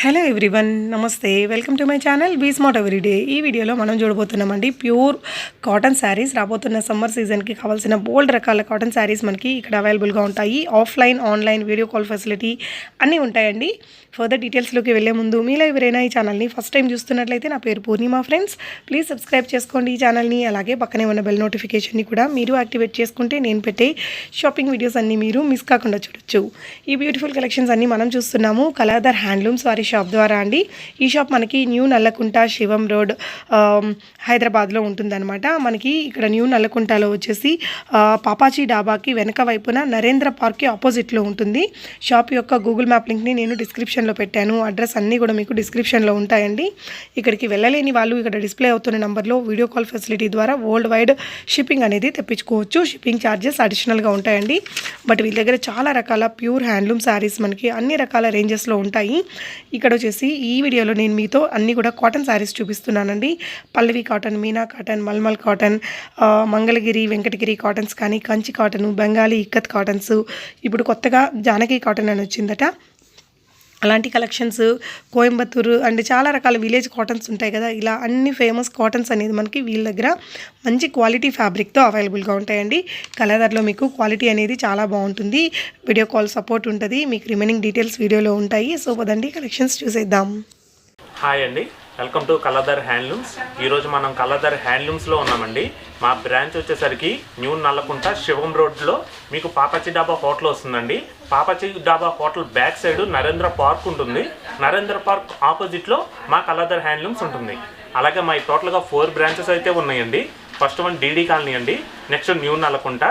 Hello everyone, namaste. Welcome to my channel Be Smart Everyday. ఈ వీడియోలో మనం చూడబోతున్నామండి ప్యూర్ కాటన్ శారీస్. రాబోతున్న సమ్మర్ సీజన్కి కావాల్సిన బోల్డ్ రకాల కాటన్ శారీస్ మనకి ఇక్కడ అవైలబుల్గా ఉంటాయి. Offline, online, video call facility అన్నీ ఉంటాయండి. ఫర్దర్ డీటెయిల్స్లోకి వెళ్ళే ముందు మీలో ఎవరైనా ఈ ఛానల్ని ఫస్ట్ టైం చూస్తున్నట్లయితే నా పేరు పూర్ణిమ ఫ్రెండ్స్. ప్లీజ్ సబ్స్క్రైబ్ చేసుకోండి ఈ ఛానల్ని. అలాగే పక్కనే ఉన్న బెల్ నోటిఫికేషన్ని కూడా మీరు యాక్టివేట్ చేసుకుంటే నేను పెట్టే షాపింగ్ వీడియోస్ అన్నీ మీరు మిస్ కాకుండా చూడొచ్చు. ఈ బ్యూటిఫుల్ కలెక్షన్స్ అన్నీ మనం చూస్తున్నాము కలర్దర్ హ్యాండ్లూమ్స్ వారి షాప్ ద్వారా అండి. ఈ షాప్ మనకి న్యూ నల్లకుంట శివం రోడ్ హైదరాబాద్లో ఉంటుందన్నమాట. మనకి ఇక్కడ న్యూ నల్లకుంటలో వచ్చేసి పాపాజీ డాబాకి వెనక వైపున నరేంద్ర పార్క్కి ఆపోజిట్లో ఉంటుంది. షాప్ యొక్క గూగుల్ మ్యాప్ లింక్ని నేను డిస్క్రిప్షన్లో పెట్టాను. అడ్రస్ అన్నీ కూడా మీకు డిస్క్రిప్షన్లో ఉంటాయండి. ఇక్కడికి వెళ్ళలేని వాళ్ళు ఇక్కడ డిస్ప్లే అవుతున్న నెంబర్లో వీడియో కాల్ ఫెసిలిటీ ద్వారా వరల్డ్ వైడ్ షిప్పింగ్ అనేది తెప్పించుకోవచ్చు. షిప్పింగ్ ఛార్జెస్ అడిషనల్గా ఉంటాయండి. బట్ వీళ్ళ దగ్గర చాలా రకాల ప్యూర్ హ్యాండ్లూమ్ శారీస్ మనకి అన్ని రకాల రేంజెస్లో ఉంటాయి. ఇక్కడ వచ్చేసి ఈ వీడియోలో నేను మీతో అన్నీ కూడా కాటన్ శారీస్ చూపిస్తున్నానండి. Pallavi cotton, Meena cotton, Malmal cotton, Mangalagiri, Venkatagiri cottons కానీ, కంచి కాటన్, బెంగాలీ ఇక్కత్ కాటన్స్, ఇప్పుడు కొత్తగా జానకి కాటన్ అని వచ్చిందట. అలాంటి కలెక్షన్స్, కోయంబత్తూరు అండ్ చాలా రకాల విలేజ్ కాటన్స్ ఉంటాయి కదా, ఇలా అన్ని ఫేమస్ కాటన్స్ అనేది మనకి వీళ్ళ దగ్గర మంచి క్వాలిటీ ఫ్యాబ్రిక్తో అవైలబుల్గా ఉంటాయండి. కలర్లో మీకు క్వాలిటీ అనేది చాలా బాగుంటుంది. వీడియో కాల్ సపోర్ట్ ఉంటుంది. మీకు రిమైనింగ్ డీటెయిల్స్ వీడియోలో ఉంటాయి. సో పదండి కలెక్షన్స్ చూసేద్దాం. హాయ్ అండి, వెల్కమ్ టు కలర్దర్ హ్యాండ్లూమ్స్. ఈరోజు మనం కలర్దర్ హ్యాండ్లూమ్స్లో ఉన్నామండి. మా బ్రాంచ్ వచ్చేసరికి న్యూ నల్లకుంట శివం రోడ్లో మీకు పాపాజీ డాబా హోటల్ వస్తుందండి. పాపాజీ డాబా hotel back side Narendra park ఉంటుంది. నరేంద్ర పార్క్ ఆపోజిట్లో మా కలర్దర్ హ్యాండ్లూమ్స్ ఉంటుంది. అలాగే మా టోటల్గా 4 బ్రాంచెస్ అయితే ఉన్నాయండి. ఫస్ట్ వన్ డీడీ కాలనీ అండి, next new Nallakunta,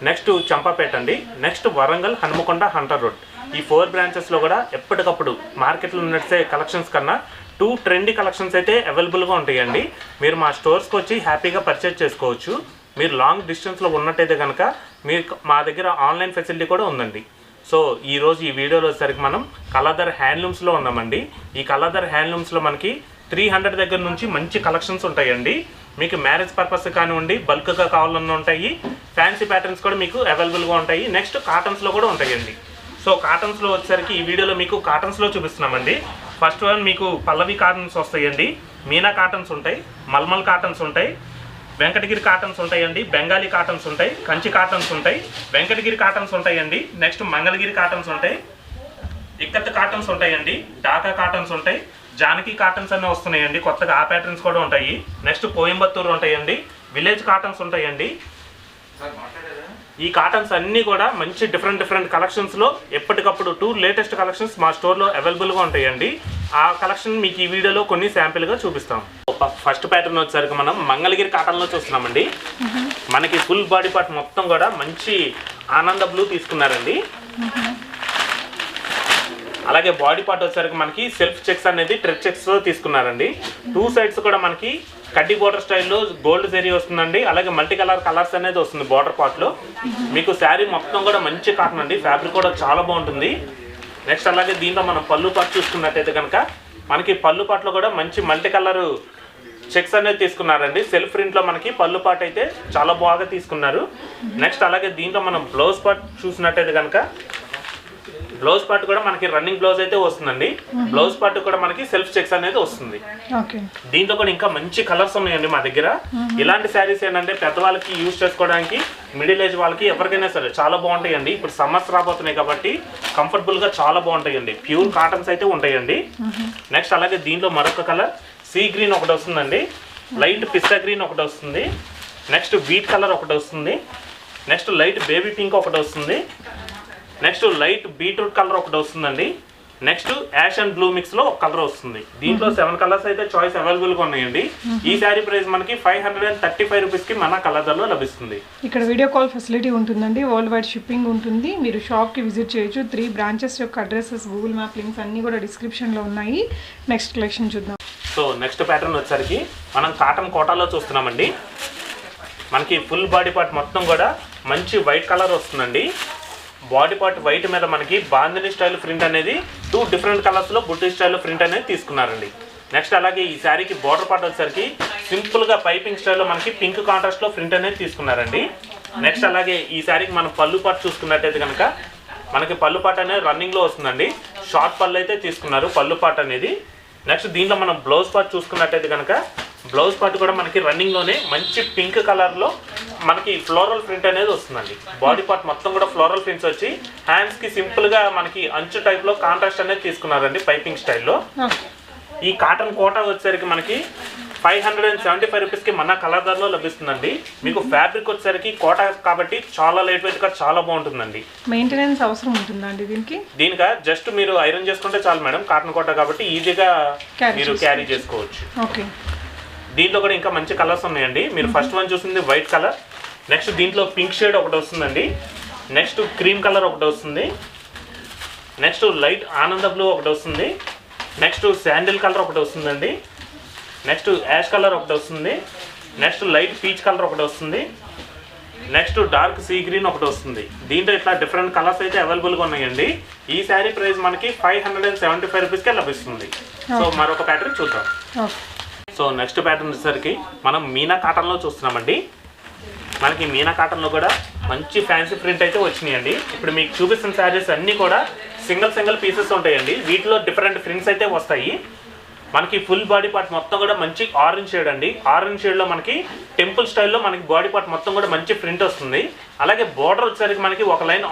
next Champapet అండి, next Warangal Hanamkonda hunter road. ఈ 4 బ్రాంచెస్లో కూడా ఎప్పటికప్పుడు మార్కెట్లో నడిచే కలెక్షన్స్ కన్నా 2 ట్రెండీ కలెక్షన్స్ అయితే అవైలబుల్గా ఉంటాయండి. మీరు మా స్టోర్స్కి వచ్చి హ్యాపీగా పర్చేజ్ చేసుకోవచ్చు. మీరు లాంగ్ డిస్టెన్స్లో ఉన్నట్టయితే కనుక మీకు మా దగ్గర ఆన్లైన్ ఫెసిలిటీ కూడా ఉందండి. సో ఈరోజు ఈ వీడియోలో వచ్చేసరికి మనం కలర్దర్ హ్యాండ్లూమ్స్లో ఉన్నామండి. ఈ కలర్దర్ హ్యాండ్లూమ్స్లో మనకి 300 దగ్గర నుంచి మంచి కలెక్షన్స్ ఉంటాయండి. మీకు మ్యారేజ్ పర్పస్ కానివ్వండి, బల్క్గా కావాలన్నా ఉంటాయి. ఫ్యాన్సీ ప్యాటర్న్స్ కూడా మీకు అవైలబుల్గా ఉంటాయి. నెక్స్ట్ కాటన్స్లో కూడా ఉంటాయండి. సో కాటన్స్లో వచ్చేసరికి ఈ వీడియోలో మీకు కాటన్స్లో చూపిస్తున్నామండి. ఫస్ట్ వన్ మీకు పల్లవి కాటన్స్ వస్తాయండి, మీనా కాటన్స్ ఉంటాయి, మల్మల్ కాటన్స్ ఉంటాయి, వెంకటగిరి కాటన్స్ ఉంటాయండి, బెంగాలీ కాటన్స్ ఉంటాయి, కంచి కాటన్స్ ఉంటాయి, వెంకటగిరి కాటన్స్ ఉంటాయండి, నెక్స్ట్ మంగళగిరి కాటన్స్ ఉంటాయి, ఇక్కత్ కాటన్స్ ఉంటాయండి, ఢాకా కాటన్స్ ఉంటాయి, జానకి కాటన్స్ అన్నీ వస్తున్నాయండి. కొత్తగా ఆ ప్యాటర్న్స్ కూడా ఉంటాయి. నెక్స్ట్ కోయంబత్తూరు ఉంటాయండి, విలేజ్ కాటన్స్ ఉంటాయండి. ఈ కాటన్స్ అన్నీ కూడా మంచి డిఫరెంట్ కలెక్షన్స్లో ఎప్పటికప్పుడు 2 లేటెస్ట్ కలెక్షన్స్ మా స్టోర్లో అవైలబుల్గా ఉంటాయండి. ఆ కలెక్షన్ మీకు ఈ వీడియోలో కొన్ని శాంపిల్గా చూపిస్తాం. ఫస్ట్ ప్యాటర్న్ వచ్చేసరికి మనం మంగళగిరి కాటన్లో చూస్తున్నామండి. మనకి ఫుల్ బాడీ పార్ట్ మొత్తం కూడా మంచి ఆనంద బ్లూ తీసుకున్నారండి. అలాగే బాడీ పార్ట్ వచ్చేసరికి మనకి సెల్ఫ్ చెక్స్ అనేది ట్రెక్ చెక్స్లో తీసుకున్నారండి. 2 సైడ్స్ కూడా మనకి కడ్డీ బోర్డర్ స్టైల్లో గోల్డ్ జరీ వస్తుందండి. అలాగే మల్టీ కలర్స్ అనేది వస్తుంది బార్డర్ పార్ట్లో. మీకు శారీ మొత్తం కూడా మంచి కాటన్ అండి. ఫ్యాబ్రిక్ కూడా చాలా బాగుంటుంది. నెక్స్ట్ అలాగే దీంట్లో మనం పళ్ళు పార్ట్ చూసుకున్నట్టయితే కనుక మనకి పళ్ళు పార్ట్లో కూడా మంచి మల్టీ కలర్ చెక్స్ అనేది తీసుకున్నారండి. సెల్ఫ్ ప్రింట్లో మనకి పళ్ళు పార్ట్ అయితే చాలా బాగా తీసుకున్నారు. నెక్స్ట్ అలాగే దీంట్లో మనం బ్లౌజ్ పార్ట్ చూసినట్టయితే కనుక బ్లౌజ్ పార్ట్ కూడా మనకి రన్నింగ్ బ్లౌజ్ అయితే వస్తుందండి. బ్లౌజ్ పార్ట్ కూడా మనకి సెల్ఫ్ చెక్స్ అనేది వస్తుంది. దీంట్లో కూడా ఇంకా మంచి కలర్స్ ఉన్నాయండి మా దగ్గర. ఇలాంటి శారీస్ ఏంటంటే పెద్దవాళ్ళకి యూజ్ చేసుకోవడానికి, మిడిల్ ఏజ్ వాళ్ళకి ఎవరికైనా సరే చాలా బాగుంటాయండి. ఇప్పుడు సమ్మర్స్ రాబోతున్నాయి కాబట్టి కంఫర్టబుల్గా చాలా బాగుంటాయండి. ప్యూర్ కాటన్స్ అయితే ఉంటాయండి. నెక్స్ట్ అలాగే దీంట్లో మరొక కలర్ సీ గ్రీన్ ఒకటి వస్తుందండి, లైట్ పిస్తా గ్రీన్ ఒకటి వస్తుంది, నెక్స్ట్ వీట్ కలర్ ఒకటి వస్తుంది, నెక్స్ట్ లైట్ బేబీ పింక్ ఒకటి వస్తుంది, నెక్స్ట్ లైట్ బీట్రూట్ కలర్ ఒకటి వస్తుందండి, నెక్స్ట్ యాష్ అండ్ బ్లూ మిక్స్లో ఒక కలర్ వస్తుంది. దీంట్లో 7 కలర్స్ అయితే చాయిస్ అవైలబుల్గా ఉన్నాయండి. ఈ శారీ ప్రైస్ మనకి 535 రూపీస్కి మన కలర్లో లభిస్తుంది. ఇక్కడ వీడియో కాల్ ఫెసిలిటీ ఉంటుందండి. వరల్డ్ వైడ్ షిప్పింగ్ ఉంటుంది. మీరు షాప్కి విజిట్ చేయొచ్చు. 3 బ్రాంచెస్ యొక్క అడ్రసెస్, గూగుల్ మ్యాప్ లింక్స్ అన్నీ కూడా డిస్క్రిప్షన్లో ఉన్నాయి. నెక్స్ట్ కలెక్షన్ చూద్దాం. సో నెక్స్ట్ ప్యాటర్న్ వచ్చేసరికి మనం కాటన్ కోటాలో చూస్తున్నామండి. మనకి ఫుల్ బాడీ పార్ట్ మొత్తం కూడా మంచి వైట్ కలర్ వస్తుందండి. బాడీ పార్ట్ వైట్ మీద మనకి బాందిని స్టైల్ ప్రింట్ అనేది 2 డిఫరెంట్ కలర్స్లో బుట్టి స్టైల్లో ప్రింట్ అనేది తీసుకున్నారండి. నెక్స్ట్ అలాగే ఈ శారీకి బార్డర్ పార్ట్ వచ్చేసరికి సింపుల్గా పైపింగ్ స్టైల్లో మనకి పింక్ కాంట్రాస్ట్లో ప్రింట్ అనేది తీసుకున్నారండి. నెక్స్ట్ అలాగే ఈ శారీకి మనం పళ్ళు పార్ట్ చూసుకున్నట్టయితే కనుక మనకి పళ్ళు పార్ట్ అనేది రన్నింగ్లో వస్తుందండి. షార్ట్ పళ్ళు అయితే తీసుకున్నారు, పళ్ళు పార్ట్ అనేది. నెక్స్ట్ దీంట్లో మనం బ్లౌజ్ పార్ట్ చూసుకున్నట్టయితే కనుక బ్లౌజ్ పార్ట్ కూడా మనకి రన్నింగ్లోనే మంచి పింక్ కలర్లో మనకి ఫ్లోరల్ ప్రింట్ అనేది వస్తుందండి. బాడీ పార్ట్ మొత్తం కూడా ఫ్లోరల్ ప్రింట్స్ వచ్చి హ్యాండ్స్కి సింపుల్గా మనకి అంచు టైప్లో కాంట్రాస్ట్ అనేది తీసుకున్నారండి పైపింగ్ స్టైల్లో. ఈ కాటన్ కోటా వచ్చేసరికి మనకి 575 రూపీస్కి మన కలర్దార్లో లభిస్తుందండి. మీకు ఫ్యాబ్రిక్ వచ్చేసరికి కోటా కాబట్టి చాలా లైట్ వెయిట్గా చాలా బాగుంటుందండి. మెయింటెనెన్స్ అవసరం ఉంటుందండి దీనికా జస్ట్ మీరు ఐరన్ చేసుకుంటే చాలు మేడం. కాటన్ కోటా కాబట్టి ఈజీగా మీరు క్యారీ చేసుకోవచ్చు. ఓకే, దీంట్లో కూడా ఇంకా మంచి కలర్స్ ఉన్నాయండి. మీరు ఫస్ట్ వన్ చూసింది వైట్ కలర్, నెక్స్ట్ దీంట్లో పింక్ షేడ్ ఒకటి వస్తుందండి, నెక్స్ట్ క్రీమ్ కలర్ ఒకటి వస్తుంది, నెక్స్ట్ లైట్ ఆనంద బ్లూ ఒకటి వస్తుంది, నెక్స్ట్ శాండిల్ కలర్ ఒకటి వస్తుందండి, నెక్స్ట్ యాష్ కలర్ ఒకటి వస్తుంది, నెక్స్ట్ లైట్ పీచ్ కలర్ ఒకటి వస్తుంది, నెక్స్ట్ డార్క్ సీ గ్రీన్ ఒకటి వస్తుంది. దీంట్లో ఇట్లా డిఫరెంట్ కలర్స్ అయితే అవైలబుల్గా ఉన్నాయండి. ఈ శారీ ప్రైస్ మనకి 575 రూపీస్కే లభిస్తుంది. సో మరొక ప్యాటర్న్ చూద్దాం. సో నెక్స్ట్ ప్యాటర్న్ వచ్చేసరికి మనం మీనా కాటన్లో చూస్తున్నామండి. మనకి మీనా కాటన్లో కూడా మంచి ఫ్యాన్సీ ప్రింట్ అయితే వచ్చినాయండి. ఇప్పుడు మీకు చూపిస్తున్న శారీస్ అన్నీ కూడా సింగిల్ పీసెస్ ఉంటాయండి. వీటిలో డిఫరెంట్ ప్రింట్స్ అయితే వస్తాయి. మనకి ఫుల్ బాడీ పార్ట్ మొత్తం కూడా మంచి ఆరెంజ్ షేడ్ అండి. ఆరెంజ్ షేడ్లో మనకి టెంపుల్ స్టైల్లో మనకి బాడీ పార్ట్ మొత్తం కూడా మంచి ప్రింట్ వస్తుంది. అలాగే బోర్డర్ వచ్చేసరికి మనకి ఒక లైన్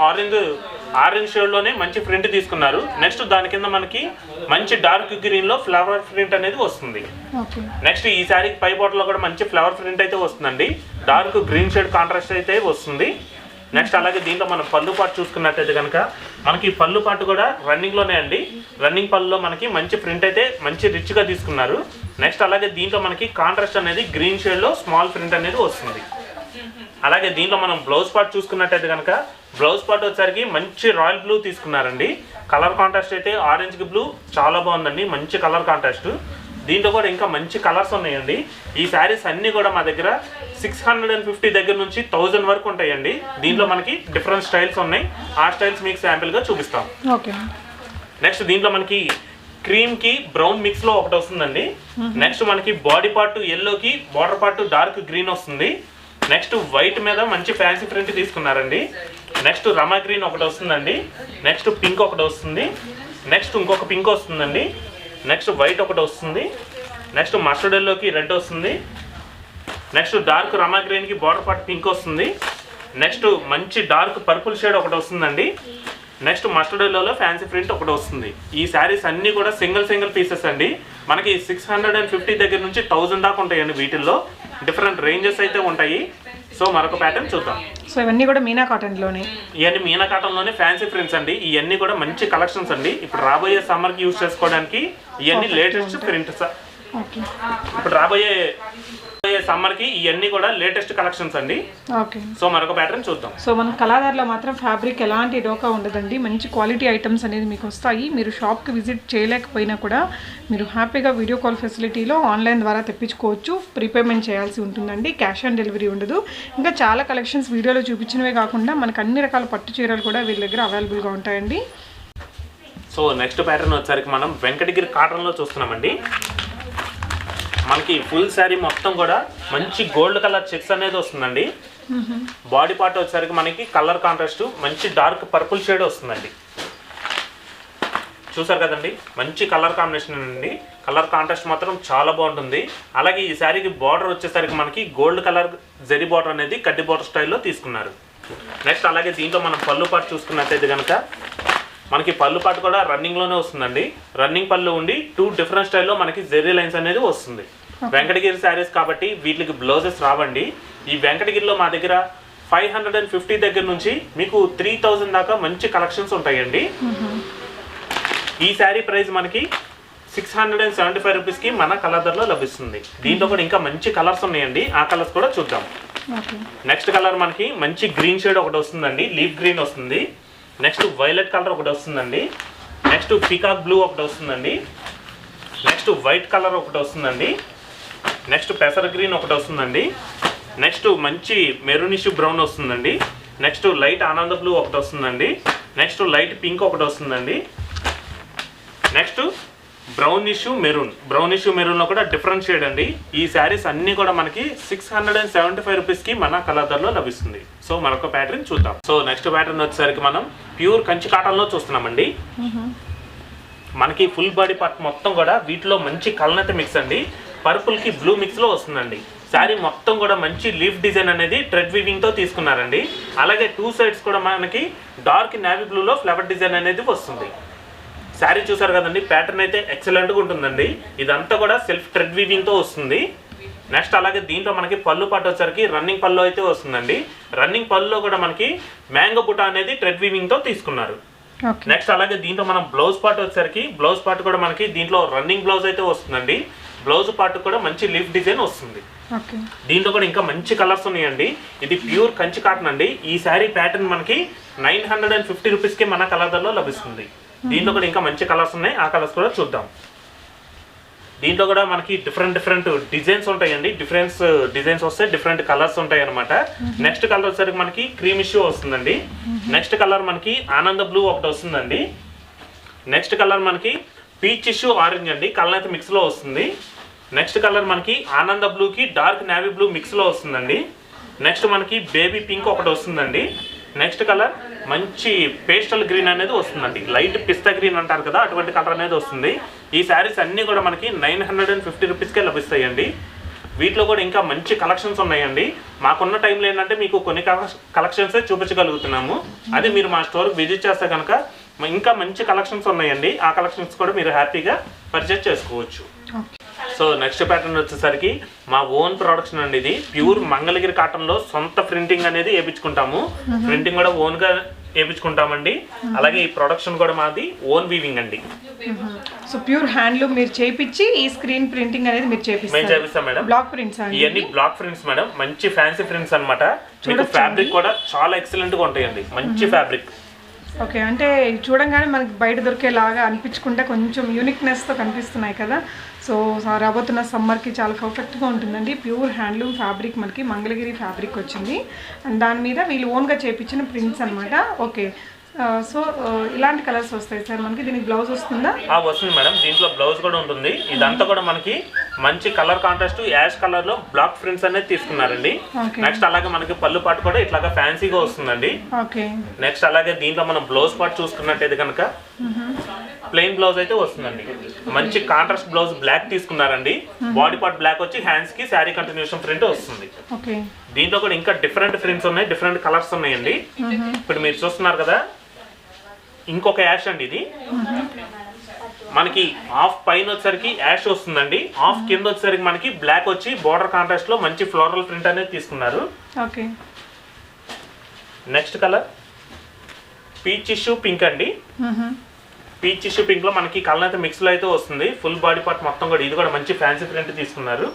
ఆరెంజ్ షేడ్లోనే మంచి ప్రింట్ తీసుకున్నారు. నెక్స్ట్ దాని కింద మనకి మంచి డార్క్ గ్రీన్లో ఫ్లవర్ ప్రింట్ అనేది వస్తుంది. నెక్స్ట్ ఈ శారీకి పై బోర్డర్లో కూడా మంచి ఫ్లవర్ ప్రింట్ అయితే వస్తుందండి. డార్క్ గ్రీన్ షేడ్ కాంట్రాస్ట్ అయితే వస్తుంది. నెక్స్ట్ అలాగే దీంట్లో మనం పళ్ళు పాటు చూసుకున్నట్టయితే కనుక మనకి పళ్ళు పాటు కూడా రన్నింగ్లోనే అండి. రన్నింగ్ పళ్ళులో మనకి మంచి ప్రింట్ అయితే మంచి రిచ్గా తీసుకున్నారు. నెక్స్ట్ అలాగే దీంట్లో మనకి కాంట్రాస్ట్ అనేది గ్రీన్ షేడ్లో స్మాల్ ప్రింట్ అనేది వస్తుంది. అలాగే దీంట్లో మనం బ్లౌజ్ పార్ట్ చూసుకున్నట్టయితే కనుక బ్లౌజ్ పార్ట్ వచ్చేసరికి మంచి రాయల్ బ్లూ తీసుకున్నారండి. కలర్ కాంట్రాస్ట్ అయితే ఆరెంజ్కి బ్లూ చాలా బాగుందండి, మంచి కలర్ కాంట్రాస్ట్. దీంట్లో కూడా ఇంకా మంచి కలర్స్ ఉన్నాయండి. ఈ శారీస్ అన్నీ కూడా మా దగ్గర 650 దగ్గర నుంచి 1000 వరకు ఉంటాయండి. దీంట్లో మనకి డిఫరెంట్ స్టైల్స్ ఉన్నాయి. ఆ స్టైల్స్ మీకు శాంపిల్గా చూపిస్తాం. నెక్స్ట్ దీంట్లో మనకి క్రీమ్కి బ్రౌన్ మిక్స్లో ఒకటి వస్తుందండి. నెక్స్ట్ మనకి బాడీ పార్ట్ ఎల్లోకి బార్డర్ పార్ట్ డార్క్ గ్రీన్ వస్తుంది. నెక్స్ట్ వైట్ మీద మంచి ఫ్యాన్సీ ప్రింట్ తీసుకున్నారండి. నెక్స్ట్ రమా గ్రీన్ ఒకటి వస్తుందండి. నెక్స్ట్ పింక్ ఒకటి వస్తుంది. నెక్స్ట్ ఇంకొక పింక్ వస్తుందండి. నెక్స్ట్ వైట్ ఒకటి వస్తుంది. నెక్స్ట్ మస్టర్డ్ ఎల్లోకి రెడ్ వస్తుంది. నెక్స్ట్ డార్క్ రమా గ్రీన్కి బార్డర్ పార్ట్ పింక్ వస్తుంది. నెక్స్ట్ మంచి డార్క్ పర్పుల్ షేడ్ ఒకటి వస్తుందండి. నెక్స్ట్ మస్టర్డ్ ఎల్లోలో ఫ్యాన్సీ ప్రింట్ ఒకటి వస్తుంది. ఈ శారీస్ అన్నీ కూడా సింగిల్ పీసెస్ అండి. మనకి 650 దగ్గర నుంచి 1000 దాకా ఉంటాయండి. వీటిల్లో డిఫరెంట్ రేంజెస్ అయితే ఉంటాయి. సో మరొక ప్యాటర్న్ చూద్దాం. సో ఇవన్నీ కూడా మీనా కాటన్లోనే, ఇవన్నీ మీనా కాటన్లోనే ఫ్యాన్సీ ప్రింట్స్ అండి. ఇవన్నీ కూడా మంచి కలెక్షన్స్ అండి. ఇప్పుడు రాబోయే సమ్మర్కి యూజ్ చేసుకోవడానికి ఇవన్నీ లేటెస్ట్ ప్రింట్స్. ఇప్పుడు రాబోయే సమ్మర్కి ఇవన్నీ కూడా లేటెస్ట్ కలెక్షన్స్ అండి. ఓకే, సో మరొక ప్యాటర్న్ చూద్దాం. సో మన కళాదారులో మాత్రం ఫ్యాబ్రిక్ ఎలాంటి డోకా ఉండదండి. మంచి క్వాలిటీ ఐటమ్స్ అనేది మీకు వస్తాయి. మీరు షాప్కి విజిట్ చేయలేకపోయినా కూడా మీరు హ్యాపీగా వీడియో కాల్ ఫెసిలిటీలో ఆన్లైన్ ద్వారా తెప్పించుకోవచ్చు. ప్రీపేమెంట్ చేయాల్సి ఉంటుందండి, క్యాష్ ఆన్ డెలివరీ ఉండదు. ఇంకా చాలా కలెక్షన్స్ వీడియోలో చూపించినవే కాకుండా మనకు అన్ని రకాల పట్టు చీరలు కూడా వీళ్ళ దగ్గర అవైలబుల్గా ఉంటాయండి. సో నెక్స్ట్ ప్యాటర్న్ వచ్చేసరికి మనం వెంకటగిరి కాటన్లో చూస్తున్నామండి. మనకి ఫుల్ శారీ మొత్తం కూడా మంచి గోల్డ్ కలర్ చెక్స్ అనేది వస్తుందండి. బాడీ పార్ట్ వచ్చేసరికి మనకి కలర్ కాంట్రాస్ట్ మంచి డార్క్ పర్పుల్ షేడ్ వస్తుందండి. చూసారు కదండి, మంచి కలర్ కాంబినేషన్ అండి. కలర్ కాంట్రాస్ట్ మాత్రం చాలా బాగుంటుంది. అలాగే ఈ శారీకి బార్డర్ వచ్చేసరికి మనకి గోల్డ్ కలర్ జరీ బార్డర్ అనేది కడ్డీ బార్డర్ స్టైల్లో తీసుకున్నారు. నెక్స్ట్ అలాగే దీంట్లో మనం పళ్ళు పార్ట్ చూసుకున్నట్టయితే కనుక మనకి పళ్ళు పాటు కూడా రన్నింగ్లోనే వస్తుందండి. రన్నింగ్ పళ్ళు ఉండి 2 డిఫరెంట్ స్టైల్లో మనకి జెర్రీ లైన్స్ అనేది వస్తుంది. వెంకటగిరి శారీస్ కాబట్టి వీటికి బ్లౌజెస్ రావండి. ఈ వెంకటగిరిలో మా దగ్గర 550 దగ్గర నుంచి మీకు 3000 దాకా మంచి కలెక్షన్స్ ఉంటాయండి. ఈ శారీ ప్రైస్ మనకి 675 రూపీస్కి మన కలర్లో లభిస్తుంది. దీంట్లో కూడా ఇంకా మంచి కలర్స్ ఉన్నాయండి. ఆ కలర్స్ కూడా చూద్దాం. నెక్స్ట్ కలర్ మనకి మంచి గ్రీన్ షేడ్ ఒకటి వస్తుందండి, లీఫ్ గ్రీన్ వస్తుంది. నెక్స్ట్ వైలెట్ కలర్ ఒకటి వస్తుందండి. నెక్స్ట్ పీకాక్ బ్లూ ఒకటి వస్తుందండి. నెక్స్ట్ వైట్ కలర్ ఒకటి వస్తుందండి. నెక్స్ట్ పెసర్ గ్రీన్ ఒకటి వస్తుందండి. నెక్స్ట్ మంచి మెరూనిష్ బ్రౌన్ వస్తుందండి. నెక్స్ట్ లైట్ ఆనంద బ్లూ ఒకటి వస్తుందండి. నెక్స్ట్ లైట్ పింక్ ఒకటి వస్తుందండి. నెక్స్ట్ బ్రౌనిష్ మెరూన్లో కూడా డిఫరెంట్ షేడ్ అండి. ఈ శారీస్ అన్నీ కూడా మనకి 675 రూపీస్కి మన కలర్లో లభిస్తుంది. సో మరొక ప్యాటర్న్ చూద్దాం. సో నెక్స్ట్ ప్యాటర్న్ వచ్చేసరికి మనం ప్యూర్ కంచి కాటన్లో చూస్తున్నామండి. మనకి ఫుల్ బాడీ పార్ట్ మొత్తం కూడా వీటిలో మంచి కలనైతే మిక్స్ అండి, పర్పుల్కి బ్లూ మిక్స్లో వస్తుందండి. శారీ మొత్తం కూడా మంచి లీఫ్ డిజైన్ అనేది థ్రెడ్ వీవింగ్తో తీసుకున్నారండి. అలాగే 2 సైడ్స్ కూడా మనకి డార్క్ నేవీ బ్లూలో ఫ్లవర్ డిజైన్ అనేది వస్తుంది. శారీ చూసారు కదండి, ప్యాటర్న్ అయితే ఎక్సలెంట్గా ఉంటుందండి. ఇదంతా కూడా సెల్ఫ్ థ్రెడ్ వీవింగ్తో వస్తుంది. నెక్స్ట్ అలాగే దీంట్లో మనకి పళ్ళు పాటు వచ్చరికి రన్నింగ్ పళ్ళు అయితే వస్తుందండి. రన్నింగ్ పళ్ళులో కూడా మనకి మ్యాంగో బుట్ట అనేది థ్రెడ్ వీవింగ్తో తీసుకున్నారు. నెక్స్ట్ అలాగే దీంట్లో మనం బ్లౌజ్ పార్ట్ వచ్చేసరికి బ్లౌజ్ పార్ట్ కూడా మనకి దీంట్లో రన్నింగ్ బ్లౌజ్ అయితే వస్తుందండి. బ్లౌజ్ పార్ట్ కూడా మంచి లీఫ్ డిజైన్ వస్తుంది. దీంట్లో కూడా ఇంకా మంచి కలర్స్ ఉన్నాయండి. ఇది ప్యూర్ కంచి కాటన్ అండి. ఈ శారీ ప్యాటర్న్ మనకి 950 రూపీస్కి మన కలర్లో లభిస్తుంది. దీంట్లో కూడా ఇంకా మంచి కలర్స్ ఉన్నాయి, ఆ కలర్స్ కూడా చూద్దాం. దీంట్లో కూడా మనకి డిఫరెంట్ డిజైన్స్ ఉంటాయండి. డిజైన్స్ వస్తే డిఫరెంట్ కలర్స్ ఉంటాయి అనమాట. నెక్స్ట్ కలర్ వచ్చేసరికి మనకి క్రీమ్ ఇష్యూ వస్తుందండి. నెక్స్ట్ కలర్ మనకి ఆనంద బ్లూ ఒకటి వస్తుందండి. నెక్స్ట్ కలర్ మనకి పీచ్ ఇష్యూ ఆరెంజ్ అండి, కలర్ అయితే మిక్స్లో వస్తుంది. నెక్స్ట్ కలర్ మనకి ఆనంద బ్లూకి డార్క్ నేవీ బ్లూ మిక్స్లో వస్తుందండి. నెక్స్ట్ మనకి బేబీ పింక్ ఒకటి వస్తుందండి. నెక్స్ట్ కలర్ మంచి పేస్టల్ గ్రీన్ అనేది వస్తుందండి, లైట్ పిస్తా గ్రీన్ అంటారు కదా, అటువంటి కలర్ అనేది వస్తుంది. ఈ శారీస్ అన్నీ కూడా మనకి 950 రూపీస్కే లభిస్తాయండి. వీటిలో కూడా ఇంకా మంచి కలెక్షన్స్ ఉన్నాయండి. మాకున్న టైంలో ఏంటంటే మీకు కొన్ని కలెక్షన్సే చూపించగలుగుతున్నాము. అది మీరు మా స్టోర్కి విజిట్ చేస్తే కనుక ఇంకా మంచి కలెక్షన్స్ ఉన్నాయండి. ఆ కలెక్షన్స్ కూడా మీరు హ్యాపీగా పర్చేస్ చేసుకోవచ్చు. సో నెక్స్ట్ ప్యాటర్న్ వచ్చేసరికి మా ఓన్ ప్రొడక్షన్ అండి. ఇది ప్యూర్ మంగళగిరి కాటన్లో సొంత ప్రింటింగ్ అనేది వేయించుకుంటాము. ప్రింటింగ్ కూడా ఓన్గా వేయించుకుంటామండి. అలాగే ఈ ప్రొడక్షన్ కూడా మాది ఓన్ వీవింగ్ అండి. సో ప్యూర్ హ్యాండ్లూమ్ మీరు చేయించి ఈ స్క్రీన్ ప్రింటింగ్ అనేది మీరు మేము చేపిస్తాం మేడం. బ్లాక్ ప్రింట్స్ ఇవన్నీ బ్లాక్ ప్రింట్స్ మేడం, మంచి ఫ్యాన్సీ ప్రింట్స్ అనమాట. మీకు ఫ్యాబ్రిక్ కూడా చాలా ఎక్సలెంట్గా ఉంటాయండి, మంచి ఫ్యాబ్రిక్. ఓకే, అంటే చూడంగానే మనకి బయట దొరికేలాగా అనిపించుకుంటే కొంచెం యూనిక్నెస్తో కనిపిస్తున్నాయి కదా. సో రాబోతున్న సమ్మర్కి చాలా పర్ఫెక్ట్గా ఉంటుందండి. ప్యూర్ హ్యాండ్లూమ్ ఫ్యాబ్రిక్ మనకి మంగళగిరి ఫ్యాబ్రిక్ వచ్చింది. అండ్ దాని మీద వీళ్ళు ఓన్గా చేయించిన ప్రింట్స్ అనమాట. ఓకే, సో ఇలాంటి కలర్స్ వస్తాయి సార్ మనకి. దీనికి బ్లౌజ్ వస్తుందా? వస్తుంది మేడం, దీంట్లో బ్లౌజ్ కూడా ఉంటుంది. ఇదంతా కూడా మనకి మంచి కలర్ కాంట్రాస్ట్ యాష్ కలర్ లో బ్లాక్ ప్రింట్స్ అనేది తీసుకున్నారండి. నెక్స్ట్ అలాగే మనకి పళ్ళు పాటు కూడా ఇట్లాగా ఫ్యాన్సీగా వస్తుందండి. నెక్స్ట్ అలాగే దీంట్లో మనం బ్లౌజ్ పార్ట్ చూసుకున్నట్టయితే కనుక ప్లెయిన్ బ్లౌజ్ అయితే వస్తుందండి. మంచి కాంట్రాస్ట్ బ్లౌజ్ బ్లాక్ తీసుకున్నారండి. బాడీ పార్ట్ బ్లాక్ వచ్చి హ్యాండ్స్ కి శారీ కంటిన్యూషన్ ప్రింట్ వస్తుంది. దీంట్లో కూడా ఇంకా డిఫరెంట్ ప్రింట్స్ ఉన్నాయి, డిఫరెంట్ కలర్స్ ఉన్నాయండి. ఇప్పుడు మీరు చూస్తున్నారు కదా, ఇంకొక యాష్ అండి. ఇది మనకి హాఫ్ పైన వచ్చేసరికి యాష్ వస్తుందండి, హాఫ్ కింద వచ్చేసరికి మనకి బ్లాక్ వచ్చి బోర్డర్ కాంట్రాస్ట్ లో మంచి ఫ్లోరల్ ప్రింట్ అనేది తీసుకున్నారు. Next colour peach issue pink అండి. పీచ్ ఇష్యూ పింక్ లో మనకి కలర్ అయితే మిక్స్ లో అయితే వస్తుంది. ఫుల్ బాడీ పార్ట్ మొత్తం కూడా ఇది కూడా మంచి ఫ్యాన్సీ ప్రింట్ తీసుకున్నారు.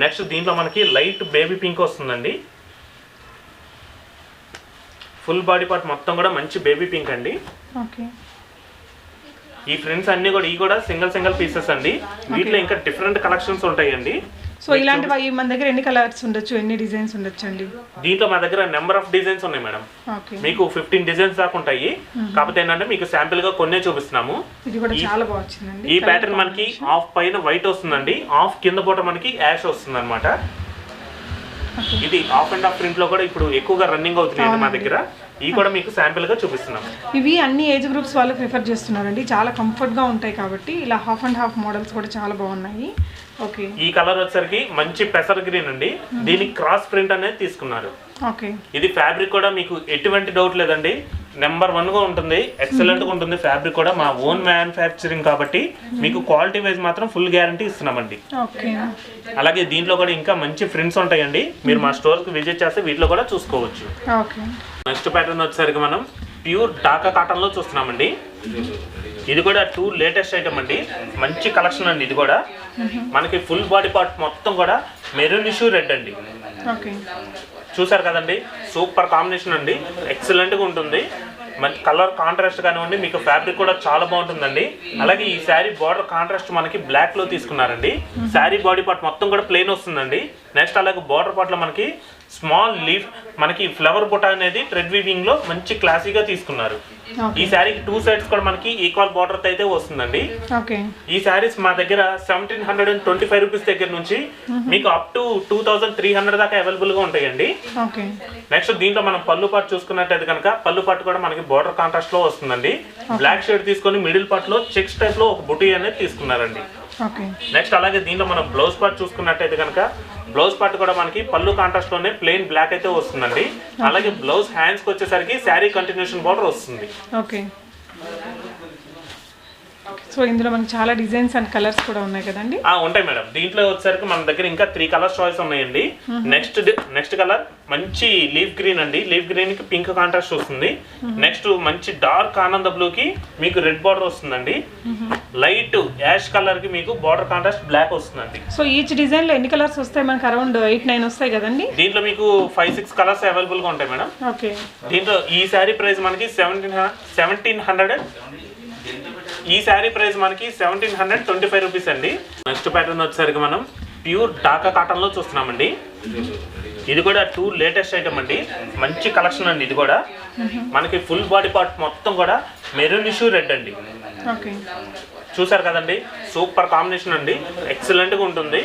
నెక్స్ట్ దీంట్లో మనకి లైట్ బేబీ పింక్ వస్తుందండి. ఫుల్ బాడీ పార్ట్ మొత్తం కూడా మంచి బేబీ పింక్ అండి. ఈ ప్రింట్స్ అన్ని కూడా ఈ కూడా సింగిల్ పీసెస్ అండి. వీటిలో ఇంకా డిఫరెంట్ కలెక్షన్స్ ఉంటాయండి. సో ఇలాంటివి మన దగ్గర ఎన్ని కలర్స్ ఉండొచ్చు, ఎన్ని డిజైన్స్ ఉండొచ్చు అండి? దీంట్లో మా దగ్గర నెంబర్ ఆఫ్ డిజైన్స్ ఉన్నాయి మేడం. మీకు 15 డిజైన్స్ దాకా ఉంటాయి. కాకపోతే ఏంటంటే మీకు శాంపిల్ గా కొన్నే చూపిస్తున్నాము. ఇది కూడా చాలా బాగుంది. ఈ ప్యాటర్న్ మనకి హాఫ్ పైన వైట్ వస్తుందండి, హాఫ్ కింద పూట మనకి యాష్ వస్తుంది అనమాట. ఇది హాఫ్ అండ్ హాఫ్ ప్రింట్ లో కూడా ఇప్పుడు ఎక్కువగా రన్నింగ్ అవుతున్నాయండి మా దగ్గర. ఇవి కూడా మీకు శాంపిల్ గా చూపిస్తున్నాం. ఇవి అన్ని ఏజ్ గ్రూప్స్ వాళ్ళు ప్రిఫర్ చేస్తున్నారండి, చాలా కంఫర్ట్ గా ఉంటాయి కాబట్టి. ఇలా హాఫ్ అండ్ హాఫ్ మోడల్స్ కూడా చాలా బాగున్నాయి. ఓకే, ఈ కలర్ వచ్చేసరికి మంచి పెసర్ గ్రీన్ అండి. దీనికి క్రాస్ ప్రింట్ అనేది తీసుకున్నారు. ఓకే, ఇది ఫ్యాబ్రిక్ కూడా మీకు ఎటువంటి డౌట్ లేదండి, నెంబర్ 1 గా ఉంటుంది, ఎక్సలెంట్ గా ఉంటుంది. ఫ్యాబ్రిక్ కూడా మా ఓన్ మ్యానుఫ్యాక్చరింగ్ కాబట్టి మీకు క్వాలిటీ వైజ్ మాత్రం ఫుల్ గ్యారంటీ ఇస్తున్నామండి. అలాగే దీంట్లో కూడా ఇంకా మంచి ప్రింట్స్ ఉంటాయండి. మీరు మా స్టోర్ కి విజిట్ చేస్తే వీటిలో కూడా చూసుకోవచ్చు. నెక్స్ట్ ప్యాటర్న్ వచ్చేసరికి మనం ప్యూర్ ఢాకా కాటన్ లో చూస్తున్నామండి. ఇది కూడా 2 లేటెస్ట్ ఐటమ్ అండి, మంచి కలెక్షన్ అండి. ఇది కూడా మనకి ఫుల్ బాడీ పార్ట్ మొత్తం కూడా మెరూన్ ఇష్యూ రెడ్ అండి. చూసారు కదండి, సూపర్ కాంబినేషన్ అండి, ఎక్సలెంట్ గా ఉంటుంది. మంచి కలర్ కాంట్రాస్ట్ కానివ్వండి, మీకు ఫ్యాబ్రిక్ కూడా చాలా బాగుంటుందండి. అలాగే ఈ శారీ బార్డర్ కాంట్రాస్ట్ మనకి బ్లాక్ లో తీసుకున్నారండి. శారీ బాడీ పార్ట్ మొత్తం కూడా ప్లెయిన్ వస్తుందండి. నెక్స్ట్ అలాగే బార్డర్ పార్ట్లో మనకి స్మాల్ లీఫ్ మనకి ఫ్లవర్ బుట్ట అనేది థ్రెడ్ వీవింగ్ లో మంచి క్లాసీగా తీసుకున్నారు. ఈ శారీకి 2 సైడ్స్ కూడా మనకి ఈక్వల్ బార్డర్ అయితే వస్తుందండి. ఈ శారీస్ మా దగ్గర 1725 రూపీస్ దగ్గర నుంచి మీకు అప్ టు 2300 దాకా అవైలబుల్ గా ఉంటాయండి. నెక్స్ట్ దీంట్లో మనం పళ్ళు పాటు చూసుకున్నట్టయితే కనుక పళ్ళు పాటు కూడా మనకి బార్డర్ కాంట్రాస్ట్ లో వస్తుందండి. బ్లాక్ షేడ్ తీసుకొని మిడిల్ పార్ట్ లో చెక్స్ టైప్ లో ఒక బుటీ అనేది తీసుకున్నారండి. నెక్స్ట్ అలాగే దీంట్లో మనం బ్లౌజ్ పార్ట్ చూసుకున్నట్టయితే కనుక బ్లౌజ్ పార్ట్ కూడా మనకి పళ్ళు కాంట్రాస్ట్ లోనే ప్లెయిన్ బ్లాక్ అయితే వస్తుందండి. అలాగే బ్లౌజ్ హ్యాండ్స్ కి వచ్చేసరికి శారీ కంటిన్యూషన్ బార్డర్ వస్తుంది. సో ఇందులో మనకి చాలా డిజైన్స్ అండ్ కలర్స్ కూడా ఉన్నాయి కదండి. ఉంటాయి మేడం. దీంట్లో వచ్చేసరికి మన దగ్గర ఇంకా 3 కలర్స్ చాయిస్ ఉన్నాయండి. నెక్స్ట్ కలర్ మంచి లీఫ్ గ్రీన్ అండి. లీఫ్ గ్రీన్ కి పింక్ కాంట్రాస్ట్ వస్తుంది. నెక్స్ట్ మంచి డార్క్ ఆనంద బ్లూ కి మీకు రెడ్ బార్డర్ వస్తుందండి. లైట్ యాష్ కలర్ కి మీకు బార్డర్ కాంట్రాస్ట్ బ్లాక్ వస్తుందండి. సో ఈచ్ డిజైన్ లో ఎన్ని కలర్స్ వస్తాయి? మనకి అరౌండ్ 8-9 వస్తాయి కదండి. దీంట్లో మీకు 5-6 కలర్స్ అవైలబుల్ గా ఉంటాయి మేడం. దీంట్లో ఈ శారీ ప్రైస్ మనకి 1700. ఈ శారీ ప్రైస్ మనకి 1725 రూపీస్ అండి. నెక్స్ట్ ప్యాటర్న్ వచ్చేసరికి మనం ప్యూర్ ఢాకా కాటన్ లో చూస్తున్నామండి. ఇది కూడా 2 లేటెస్ట్ ఐటమ్ అండి. మంచి కలెక్షన్ అండి. ఇది కూడా మనకి ఫుల్ బాడీ పార్ట్ మొత్తం కూడా మెరూనిష్ రెడ్ అండి. చూసారు కదండి, సూపర్ కాంబినేషన్ అండి. ఎక్సలెంట్ గా ఉంటుంది.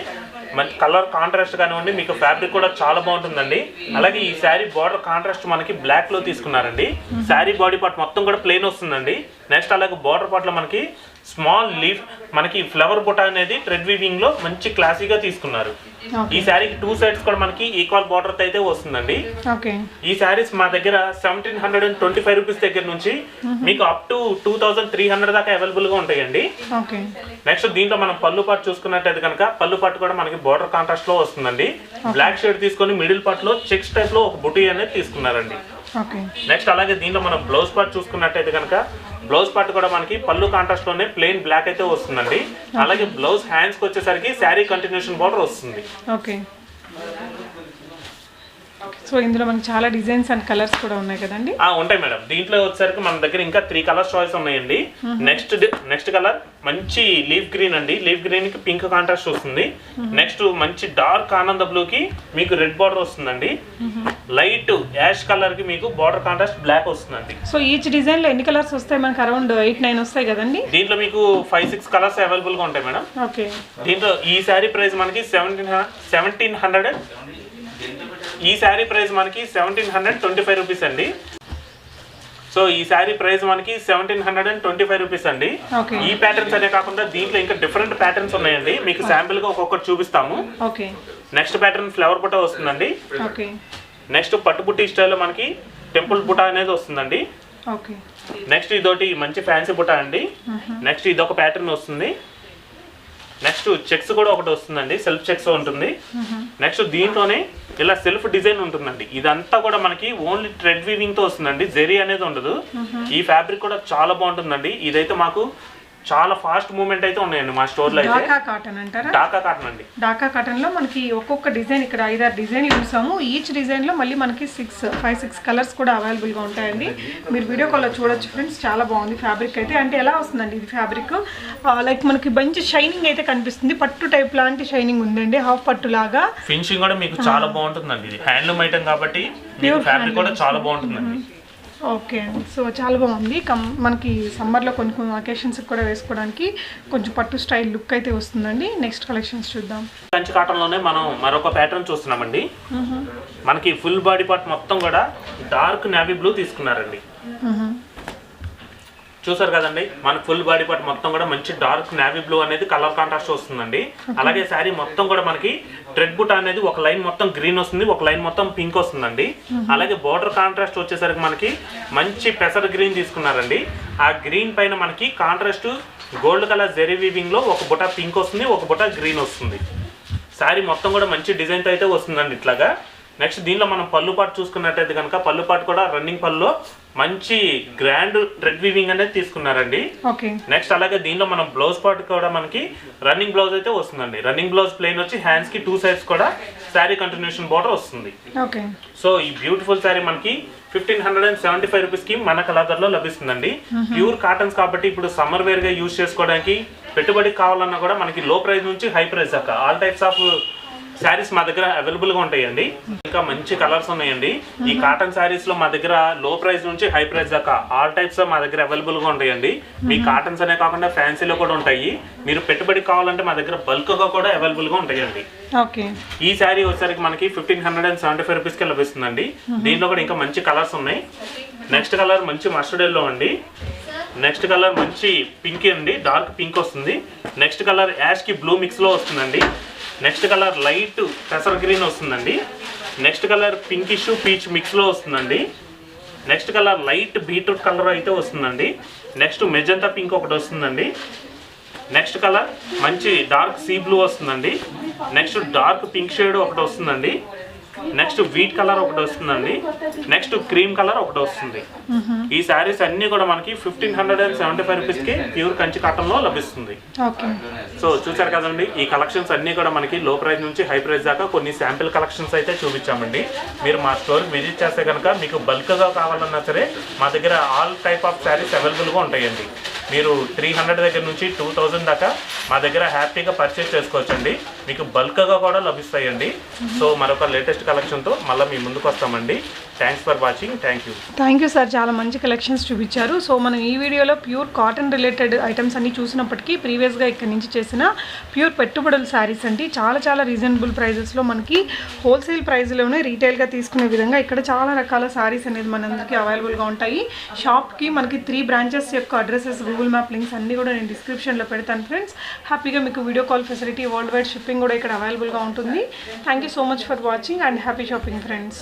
మంచి కలర్ కాంట్రాస్ట్ కానివ్వండి, మీకు ఫ్యాబ్రిక్ కూడా చాలా బాగుంటుందండి. అలాగే ఈ శారీ బార్డర్ కాంట్రాస్ట్ మనకి బ్లాక్ లో తీసుకున్నారండి. శారీ బాడీ పార్ట్ మొత్తం కూడా ప్లెయిన్ వస్తుందండి. నెక్స్ట్ అలాగే బార్డర్ పార్ట్ లో మనకి స్మాల్ లీఫ్ మనకి ఫ్లవర్ బుట్ట అనేది థ్రెడ్ వీవింగ్ లో మంచి క్లాసీగా తీసుకున్నారు. ఈ శారీకి 2 సైడ్స్ కూడా మనకి ఈక్వల్ బార్డర్ అయితే వస్తుందండి. ఈ శారీస్ మా దగ్గర 1725 రూపీస్ దగ్గర నుంచి మీకు అప్ టు 2300 దాకా అవైలబుల్ గా ఉంటాయండి. నెక్స్ట్ దీంట్లో మనం పళ్ళు పాటు చూసుకున్నట్టయితే కనుక పళ్ళు పాటు కూడా మనకి బార్డర్ కాంట్రాస్ట్ లో వస్తుందండి. బ్లాక్ షేడ్ తీసుకొని మిడిల్ పార్ట్ లో చెక్స్ టైప్ లో ఒక బుటీ అనేది తీసుకున్నారండి. నెక్స్ట్ అలాగే దీంట్లో మనం బ్లౌజ్ పార్ట్ చూసుకున్నట్టయితే కనుక బ్లౌజ్ పార్ట్ కూడా మనకి పళ్ళు కాంట్రాస్ట్ లోనే ప్లెయిన్ బ్లాక్ అయితే వస్తుందండి. అలాగే బ్లౌజ్ హ్యాండ్స్ కి వచ్చేసరికి శారీ కంటిన్యూషన్ బార్డర్ వస్తుంది. సో ఇందులో మనకి చాలా డిజైన్స్ అండ్ కలర్స్ కూడా ఉన్నాయి కదండి. ఉంటాయి మేడం. దీంట్లో వచ్చేసరికి మన దగ్గర ఇంకా 3 కలర్స్ చాయిస్ ఉన్నాయండి. నెక్స్ట్ కలర్ మంచి లీఫ్ గ్రీన్ అండి. లీఫ్ గ్రీన్ కి పింక్ కాంట్రాస్ట్ వస్తుంది. నెక్స్ట్ మంచి డార్క్ ఆనంద బ్లూ కి మీకు రెడ్ బార్డర్ వస్తుందండి. లైట్ యాష్ కలర్ కి మీకు బార్డర్ కాంట్రాస్ట్ బ్లాక్ వస్తుందండి. సో ఈచ్ డిజైన్ లో ఎన్ని కలర్స్ వస్తాయి? మనకి అరౌండ్ 8-9 వస్తాయి కదండి. దీంట్లో మీకు 5-6 కలర్స్ అవైలబుల్ గా ఉంటాయి మేడం. దీంట్లో ఈ శారీ ప్రైస్ మనకి 1700. ఈ శారీ ప్రైస్ మనకి 1725 రూపీస్ అండి. సో ఈ శారీ ప్రైస్ మనకి 1725 రూపీస్ అండి. ఈ ప్యాటర్న్స్ అనే కాకుండా దీంట్లో ఇంకా డిఫరెంట్ ప్యాటర్న్స్ ఉన్నాయండి. మీకు శాంపిల్ గా ఒక్కొక్కటి చూపిస్తాము. నెక్స్ట్ ప్యాటర్న్ ఫ్లవర్ బుట్ట వస్తుందండి. నెక్స్ట్ పట్టు బుట్టి స్టైల్లో మనకి టెంపుల్ బుట్ట అనేది వస్తుందండి. నెక్స్ట్ ఇదొకటి మంచి ఫ్యాన్సీ బుట్ట అండి. నెక్స్ట్ ఇదొక ప్యాటర్న్ వస్తుంది. నెక్స్ట్ చెక్స్ కూడా ఒకటి వస్తుందండి. సెల్ఫ్ చెక్స్ ఉంటుంది. నెక్స్ట్ దీంట్లోనే ఇలా సెల్ఫ్ డిజైన్ ఉంటుందండి. ఇదంతా కూడా మనకి ఓన్లీ థ్రెడ్ వీవింగ్ తో వస్తుందండి. జెరీ అనేది ఉండదు. ఈ ఫ్యాబ్రిక్ కూడా చాలా బాగుంటుందండి. ఇదైతే మాకు చాలా ఫాస్ట్ మూవ్మెంట్ అయితే ఉన్నాయండి మా స్టోర్ లో. ఢాకా కాటన్ అంటారా? ఢాకా కాటన్ అండి. ఢాకా కాటన్ లో మనకి ఒక్కొక్క డిజైన్ ఇక్కడ 5-6 డిజైన్లు చూసాము. ఈచ్ డిజైన్ లో మళ్ళీ మనకి 5-6 కలర్స్ కూడా అవైలబుల్ గా ఉంటాయండి. మీరు వీడియో కాల్ లో చూడొచ్చు ఫ్రెండ్స్. చాలా బాగుంది ఫ్యాబ్రిక్ అయితే. అంటే ఎలా వస్తుందండి ఇది ఫ్యాబ్రిక్? లైక్ మనకి మంచి షైనింగ్ అయితే కనిపిస్తుంది. పట్టు టైప్ లాంటి షైనింగ్ ఉందండి. హాఫ్ పట్టు లాగా. ఫినిషింగ్ కూడా మీకు చాలా బాగుంటుందండి. ఇది హ్యాండ్లూమ్ ఐటమ్ కాబట్టి ఫ్యాబ్రిక్ కూడా చాలా బాగుంటుందండి. ఓకే, సో చాలా బాగుంది. మనకి సమ్మర్లో కొన్ని అకేషన్స్ కూడా వేసుకోవడానికి కొంచెం పట్టు స్టైల్ లుక్ అయితే వస్తుందండి. నెక్స్ట్ కలెక్షన్స్ చూద్దాం. కంచి కాటన్లోనే మనం మరొక ప్యాటర్న్ చూస్తున్నామండి. మనకి ఫుల్ బాడీ పార్ట్ మొత్తం కూడా డార్క్ నేవీ బ్లూ తీసుకున్నారండి. చూసారు కదండి, మన ఫుల్ బాడీ పార్ట్ మొత్తం కూడా మంచి డార్క్ నేవీ బ్లూ అనేది కలర్ కాంట్రాస్ట్ వస్తుందండి. అలాగే శారీ మొత్తం కూడా మనకి థ్రెడ్ బుట్ట అనేది ఒక లైన్ మొత్తం గ్రీన్ వస్తుంది, ఒక లైన్ మొత్తం పింక్ వస్తుందండి. అలాగే బోర్డర్ కాంట్రాస్ట్ వచ్చేసరికి మనకి మంచి పెసర్ గ్రీన్ తీసుకున్నారండి. ఆ గ్రీన్ పైన మనకి contrast gold colour zari weaving లో ఒక బుట్ట పింక్ వస్తుంది, ఒక బుట్ట గ్రీన్ వస్తుంది. శారీ మొత్తం కూడా మంచి డిజైన్తో అయితే వస్తుందండి ఇట్లాగా. నెక్స్ట్ దీనిలో మనం పళ్ళు పాటు చూసుకున్నట్టయితే కనుక పళ్ళు పాటు కూడా రన్నింగ్ పళ్ళులో మంచి గ్రాండ్ థ్రెడ్ వీవింగ్ అనేది తీసుకున్నారండి. నెక్స్ట్ అలాగే దీనిలో మనం బ్లౌజ్ పార్ట్ కూడా మనకి రన్నింగ్ బ్లౌజ్ అయితే వస్తుందండి. రన్నింగ్ బ్లౌజ్ ప్లెయిన్ వచ్చి హ్యాండ్స్ కి 2 సైడ్స్ కూడా శారీ కంటిన్యూషన్ బార్డర్ వస్తుంది. సో ఈ బ్యూటిఫుల్ శారీ మనకి 1575 రూపీస్ కి మన కలర్ లో లభిస్తుందండి. ప్యూర్ కాటన్స్ కాబట్టి ఇప్పుడు సమ్మర్ వేర్ గా యూజ్ చేసుకోవడానికి పెట్టుబడికి కావాలన్నా కూడా మనకి లో ప్రైస్ నుంచి హై ప్రైస్ దాకా ఆల్ టైప్స్ ఆఫ్ శారీస్ మా దగ్గర అవైలబుల్ గా ఉంటాయండి. ఇంకా మంచి కలర్స్ ఉన్నాయండి. ఈ కాటన్ శారీస్ లో మా దగ్గర లో ప్రైస్ నుంచి హై ప్రైస్ దాకా ఆల్ టైప్స్ మా దగ్గర అవైలబుల్ గా ఉంటాయండి. మీ కాటన్స్ అనే కాకుండా ఫ్యాన్సీలో కూడా ఉంటాయి. మీరు పెట్టుబడి కావాలంటే మా దగ్గర బల్క్ గా కూడా అవైలబుల్ గా ఉంటాయండి. ఓకే, ఈ శారీ వచ్చేసరికి మనకి 1575 రూపీస్ కి లభిస్తుందండి. దీంట్లో కూడా ఇంకా మంచి కలర్స్ ఉన్నాయి. నెక్స్ట్ కలర్ మంచి మస్టర్డ్ ఎల్లో అండి. నెక్స్ట్ కలర్ మంచి పింక్ అండి, డార్క్ పింక్ వస్తుంది. నెక్స్ట్ కలర్ యాష్ కి బ్లూ మిక్స్ లో వస్తుందండి. నెక్స్ట్ కలర్ లైట్ పెసర్ గ్రీన్ వస్తుందండి. నెక్స్ట్ కలర్ పింకిష్ పీచ్ మిక్స్లో వస్తుందండి. Next colour light beetroot colour అయితే వస్తుందండి. నెక్స్ట్ మెజంతా పింక్ ఒకటి వస్తుందండి. నెక్స్ట్ కలర్ మంచి డార్క్ సీ బ్లూ వస్తుందండి. నెక్స్ట్ డార్క్ పింక్ షేడ్ ఒకటి వస్తుందండి. నెక్స్ట్ వీట్ కలర్ ఒకటి వస్తుందండి. నెక్స్ట్ క్రీమ్ కలర్ ఒకటి వస్తుంది. ఈ శారీస్ అన్ని కూడా మనకి 1575 రూపీస్ కి ప్యూర్ కంచి కాటన్ లో లభిస్తుంది. సో చూసారు కదండి, ఈ కలెక్షన్స్ అన్ని కూడా మనకి లో ప్రైస్ నుంచి హై ప్రైస్ దాకా కొన్ని శాంపిల్ కలెక్షన్స్ అయితే చూపించామండి. మీరు మా స్టోర్ విజిట్ చేస్తే కనుక మీకు బల్క్ గా కావాలన్నా సరే మా దగ్గర all type of saris available గా ఉంటాయండి. మీరు 300 దగ్గర నుంచి 2000 దాకా మా దగ్గర హ్యాపీగా పర్చేస్ చేసుకోవచ్చండి. మీకు బల్క్గా కూడా లభిస్తాయండి. సో మరొక లేటెస్ట్ కలెక్షన్తో మళ్ళీ మీ ముందుకు వస్తామండి. Thanks for watching. Thank you sir, చాలా మంచి కలెక్షన్స్ చూపించారు. సో మనం ఈ వీడియోలో ప్యూర్ కాటన్ రిలేటెడ్ ఐటమ్స్ అన్ని చూసినప్పటికీ ప్రీవియస్గా ఇక్కడ నుంచి చేసిన ప్యూర్ పెట్టుబడుల శారీస్ అండి చాలా చాలా రీజనబుల్ ప్రైజెస్లో మనకి హోల్సేల్ ప్రైస్లోనే రీటైల్గా తీసుకునే విధంగా ఇక్కడ చాలా రకాల శారీస్ అనేది మనందరికీ అవైలబుల్గా ఉంటాయి. షాప్కి మనకి 3 బ్రాంచెస్ యొక్క అడ్రసెస్, గూగుల్ మ్యాప్ లింక్స్ అన్నీ కూడా నేను డిస్క్రిప్షన్లో పెడతాను ఫ్రెండ్స్. హ్యాపీగా మీకు video call facility, world wide shipping కూడా ఇక్కడ అవైలబుల్గా ఉంటుంది. Thank you so much for watching and happy shopping friends.